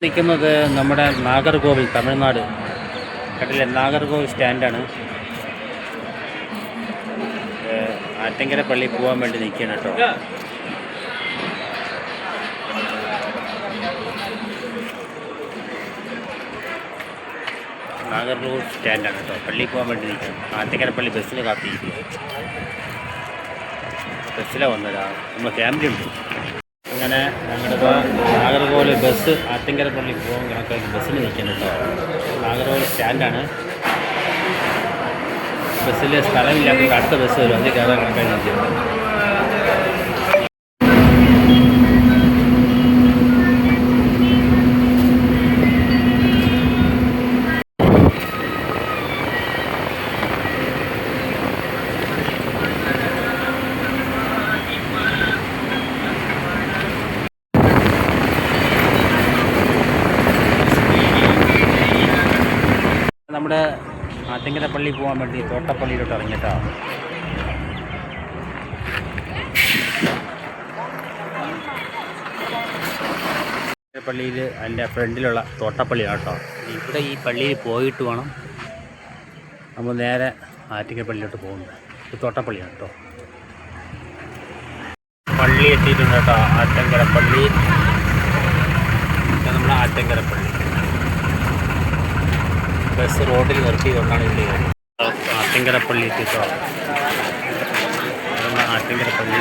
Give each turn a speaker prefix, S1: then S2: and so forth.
S1: നിൽക്കുന്നത് നമ്മുടെ നാഗർകോവിൽ തമിഴ്നാട് കടലിലെ നാഗർകോവിൽ സ്റ്റാൻഡാണ്. ആറ്റങ്കര പള്ളി പോകാൻ വേണ്ടി നിൽക്കുകയാണ് കേട്ടോ. നാഗർകോവിൽ സ്റ്റാൻഡാണ് കേട്ടോ. പള്ളിയിൽ പോകാൻ വേണ്ടി നിൽക്കുകയാണ്. ആറ്റങ്കര പള്ളി ബസ്സിന് കാത്തിരിക്കുക. ബസ്സിലാണ് വന്നതാ. നമ്മൾ ഫാമിലി ഉണ്ട്. അങ്ങനെ ഞങ്ങളുടെ നാഗർകോവിൽ ബസ് ആറ്റങ്കര പള്ളി പോകാൻ കണക്കാക്കി ബസ്സിന് നിൽക്കുന്നുണ്ടോ. നാഗർകോവിൽ സ്റ്റാൻഡാണ്. ബസ്സിൽ സ്ഥലമില്ലാത്തത് അടുത്ത ബസ് വരും. അതിൽ കയറാൻ കണക്കാക്കി നിൽക്കുന്നത്. നമ്മുടെ ആറ്റങ്കര പള്ളി പോകാൻ വേണ്ടി തോട്ടപ്പള്ളിയിലോട്ട് ഇറങ്ങിയിട്ടാ. പള്ളിയിൽ അതിൻ്റെ ഫ്രണ്ടിലുള്ള തോട്ടപ്പള്ളിയാണ് കേട്ടോ. ഇവിടെ ഈ പള്ളിയിൽ പോയിട്ട് വേണം നമ്മൾ നേരെ ആറ്റങ്കര പള്ളിയിലോട്ട് പോകുന്നത്. ഇത് തോട്ടപ്പള്ളിയാണ് കേട്ടോ. പള്ളി എത്തിയിട്ടുണ്ട് കേട്ടോ. ആറ്റങ്കര പള്ളി, നമ്മുടെ ആറ്റങ്കര പള്ളി. ബസ് റോഡിൽ നിർത്തിക്കൊണ്ടാണ് ഇവിടെ ആറ്റങ്കര പള്ളി എത്തിയിട്ടോ. ആറ്റങ്കര പള്ളി